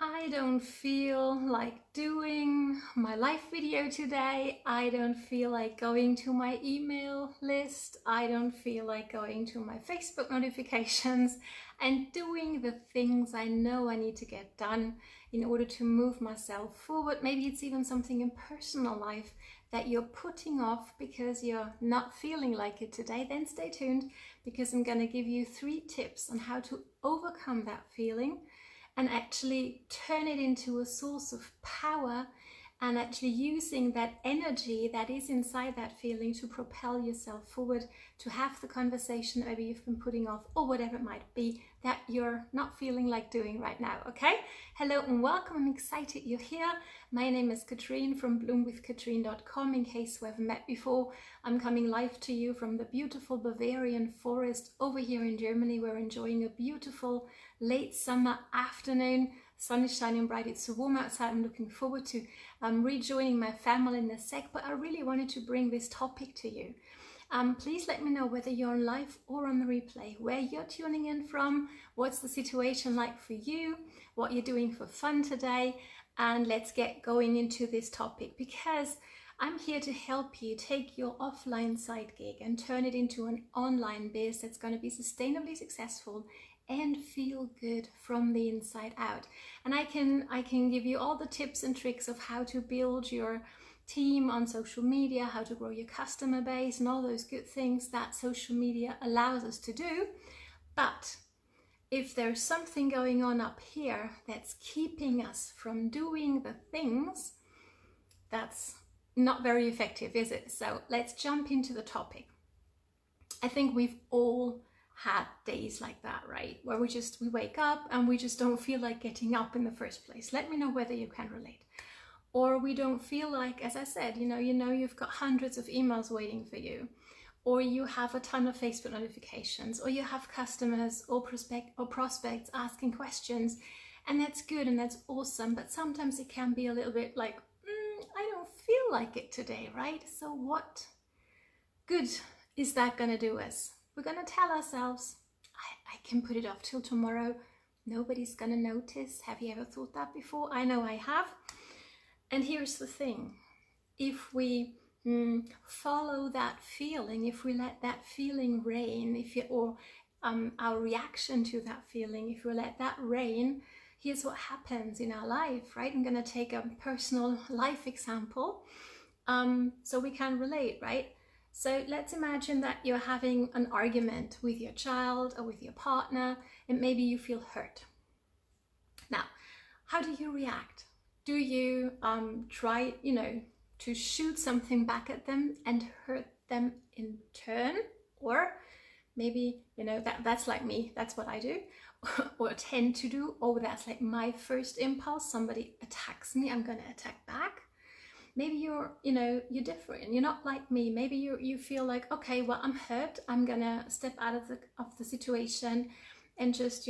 I don't feel like doing my live video today. I don't feel like going to my email list. I don't feel like going to my Facebook notifications and doing the things I know I need to get done in order to move myself forward. Maybe it's even something in personal life that you're putting off because you're not feeling like it today. Then stay tuned, because I'm going to give you 3 tips on how to overcome that feeling and actually turn it into a source of power, and actually using that energy that is inside that feeling to propel yourself forward, to have the conversation maybe you've been putting off, or whatever it might be that you're not feeling like doing right now. Okay, hello and welcome. I'm excited you're here. My name is Katrine from bloomwithkatrine.com. In case we haven't met before, I'm coming live to you from the beautiful Bavarian forest over here in Germany. We're enjoying a beautiful late summer afternoon. Sun is shining bright, it's so warm outside. I'm looking forward to rejoining my family in a sec, but I really wanted to bring this topic to you. Please let me know whether you're on live or on the replay, where you're tuning in from, what's the situation like for you, what you're doing for fun today, and let's get going into this topic, because I'm here to help you take your offline side gig and turn it into an online biz that's going to be sustainably successful and feel good from the inside out. And I can give you all the tips and tricks of how to build your team on social media, how to grow your customer base, and all those good things that social media allows us to do. But if there's something going on up here that's keeping us from doing the things, that's not very effective, is it? So let's jump into the topic. I think we've all had days like that, right? Where we wake up and we just don't feel like getting up in the first place. Let me know whether you can relate. Or we don't feel like, as I said, you know you've got hundreds of emails waiting for you, or you have a ton of Facebook notifications, or you have customers or prospects asking questions, and that's good and that's awesome, but sometimes it can be a little bit like, I don't feel like it today, right? So what good is that going to do us? We're going to tell ourselves, I can put it off till tomorrow. Nobody's going to notice. Have you ever thought that before? I know I have. And here's the thing. If we follow that feeling, if we let that feeling reign, our reaction to that feeling, if we let that reign, here's what happens in our life, right? I'm going to take a personal life example so we can relate, right? So let's imagine that you're having an argument with your child or with your partner, and maybe you feel hurt. Now, how do you react? Do you try, to shoot something back at them and hurt them in turn? Or maybe, that's like me, that's what I do, or tend to do. Oh, that's like my first impulse. Somebody attacks me, I'm going to attack back. Maybe you're different. You're not like me. Maybe you feel like, okay, well, I'm hurt. I'm gonna step out of the situation and just,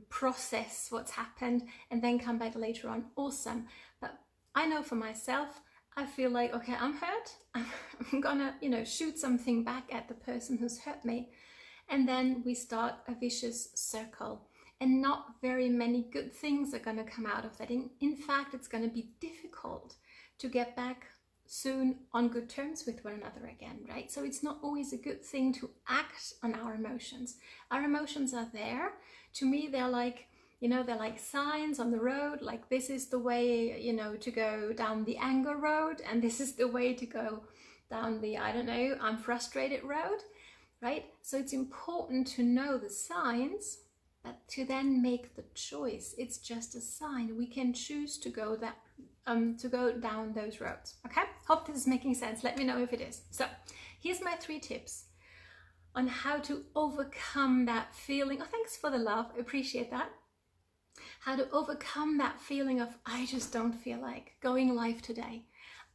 process what's happened and then come back later on. Awesome. But I know for myself, I feel like, okay, I'm hurt. I'm gonna, shoot something back at the person who's hurt me. And then we start a vicious circle. And not very many good things are gonna come out of that. In fact, it's gonna be difficult to get back soon on good terms with one another again, right? So it's not always a good thing to act on our emotions. Our emotions are there. To me, they're like, they're like signs on the road, like this is the way, to go down the anger road, and this is the way to go down the, I'm frustrated road, right? So it's important to know the signs, but to then make the choice. It's just a sign. We can choose to go down those roads. Okay, hope this is making sense. Let me know if it is. So here's my 3 tips on how to overcome that feeling. Oh, thanks for the love, appreciate that. How to overcome that feeling of, I just don't feel like going live today.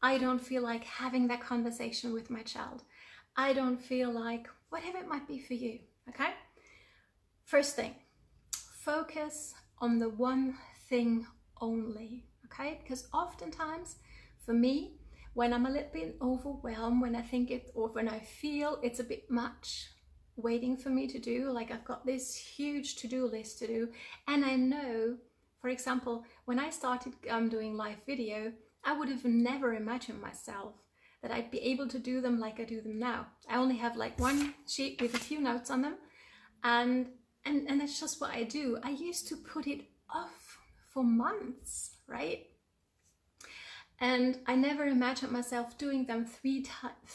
I don't feel like having that conversation with my child. I don't feel like, whatever it might be for you. Okay, first thing, focus on the one thing only. Okay, because oftentimes for me, when I'm a little bit overwhelmed, when I feel it's a bit much waiting for me to do, like I've got this huge to-do list to do, and I know For example, when I started doing live video, I would have never imagined myself that I'd be able to do them like I do them now. I only have like one sheet with a few notes on them, and that's just what I do. I used to put it off for months, right? And I never imagined myself doing them 3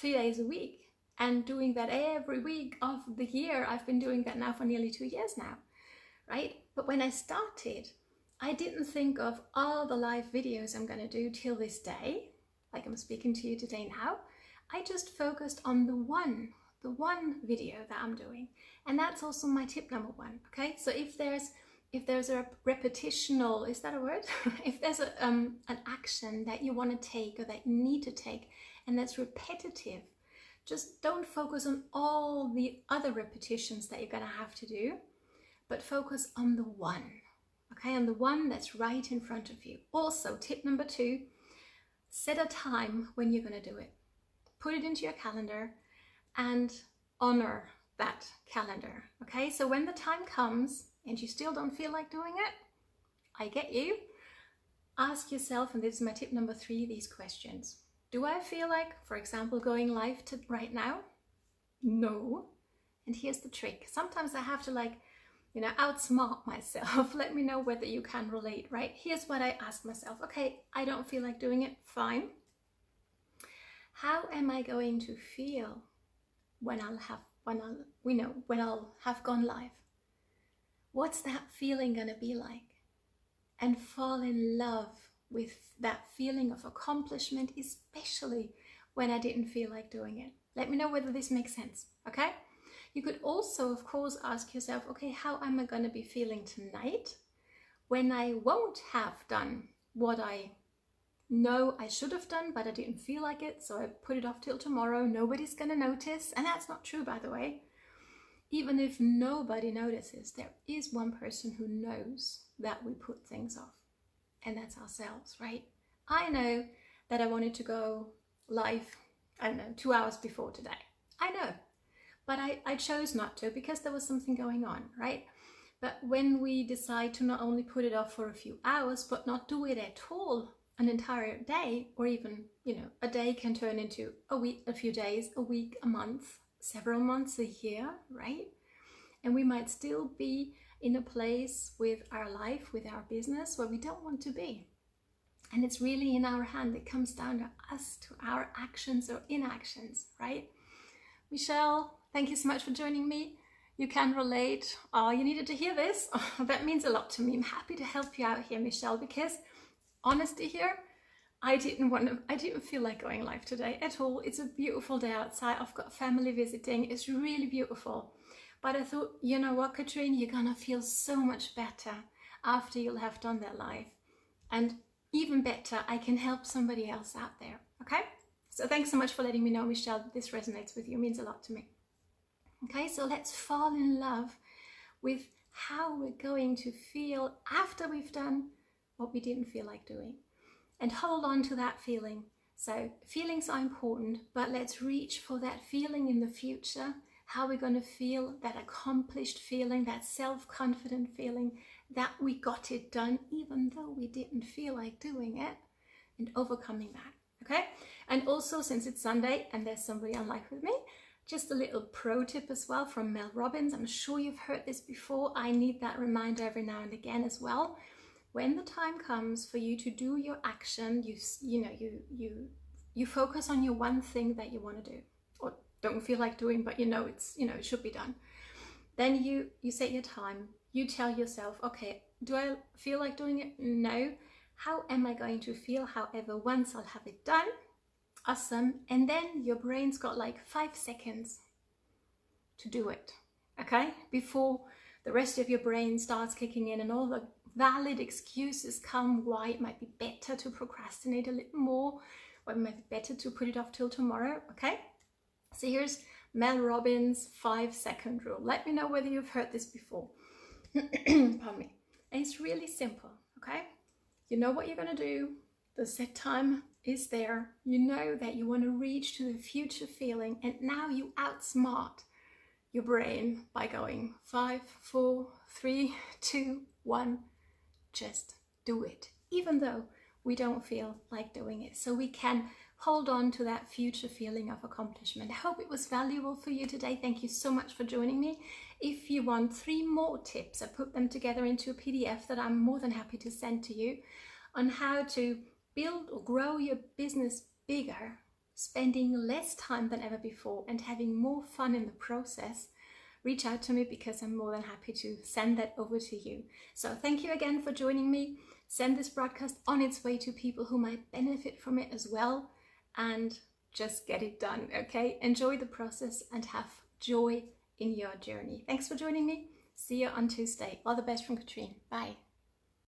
days a week, and doing that every week of the year. I've been doing that now for nearly 2 years now, right? But when I started, I didn't think of all the live videos I'm going to do till this day, like I'm speaking to you today now. I just focused on the one video that I'm doing. And that's also my tip number 1, okay? So if there's a repetitional, is that a word? If there's an action that you want to take or that you need to take and that's repetitive, just don't focus on all the other repetitions that you're going to have to do, but focus on the one, okay? On the one that's right in front of you. Also, tip number 2, set a time when you're going to do it. Put it into your calendar and honor that calendar, okay? So when the time comes and you still don't feel like doing it, I get you. Ask yourself, and this is my tip number 3, these questions. Do I feel like, for example, going live right now? No. And here's the trick. Sometimes I have to outsmart myself. Let me know whether you can relate, right? Here's what I ask myself. Okay, I don't feel like doing it. Fine. How am I going to feel when I'll have gone live? What's that feeling gonna be like? And fall in love with that feeling of accomplishment, especially when I didn't feel like doing it. Let me know whether this makes sense, okay? You could also, of course, ask yourself, okay, how am I going to be feeling tonight when I won't have done what I know I should have done, but I didn't feel like it, so I put it off till tomorrow. Nobody's going to notice, and that's not true, by the way. Even if nobody notices, there is one person who knows that we put things off, and that's ourselves, right? I know that I wanted to go live, 2 hours before today. I know. But I chose not to because there was something going on, right? But when we decide to not only put it off for a few hours, but not do it at all an entire day, or even, a day can turn into a week, a few days, a week, a month, several months, a year, right? And we might still be in a place with our life, with our business, where we don't want to be. And it's really in our hand. It comes down to us, to our actions or inactions, right? Michelle, thank you so much for joining me. You can relate. Oh, you needed to hear this. Oh, that means a lot to me. I'm happy to help you out here, Michelle, because honesty here, I didn't feel like going live today at all. It's a beautiful day outside. I've got family visiting. It's really beautiful. But I thought, you know what, Katrine, you're gonna feel so much better after you'll have done that live. And even better, I can help somebody else out there, okay? So thanks so much for letting me know, Michelle, that this resonates with you. It means a lot to me. Okay, so let's fall in love with how we're going to feel after we've done what we didn't feel like doing. And hold on to that feeling. So feelings are important, but let's reach for that feeling in the future. How we're going to feel, that accomplished feeling, that self-confident feeling that we got it done, even though we didn't feel like doing it, and overcoming that. Okay, and also, since it's Sunday and there's somebody on live with me, just a little pro tip as well from Mel Robbins. I'm sure you've heard this before. I need that reminder every now and again as well. When the time comes for you to do your action, you focus on your one thing that you want to do, or don't feel like doing, but it should be done. Then you set your time. You tell yourself, okay, do I feel like doing it? No. How am I going to feel, however, once I'll have it done? Awesome. And then your brain's got like 5 seconds to do it, okay? Before the rest of your brain starts kicking in and all the valid excuses come why it might be better to procrastinate a little more, or it might be better to put it off till tomorrow, okay? So here's Mel Robbins' 5-second rule. Let me know whether you've heard this before. Pardon me. And it's really simple, okay? You know what you're going to do. The set time is there. You know that you want to reach to the future feeling, and now you outsmart your brain by going 5, 4, 3, 2, 1. just do it, even though we don't feel like doing it, so we can hold on to that future feeling of accomplishment. I hope it was valuable for you today. Thank you so much for joining me. If you want 3 more tips, I put them together into a PDF that I'm more than happy to send to you on how to build or grow your business bigger, spending less time than ever before and having more fun in the process. Reach out to me because I'm more than happy to send that over to you. So thank you again for joining me. Send this broadcast on its way to people who might benefit from it as well, and just get it done, okay? Enjoy the process and have joy in your journey. Thanks for joining me. See you on Tuesday. All the best from Katrine. Bye.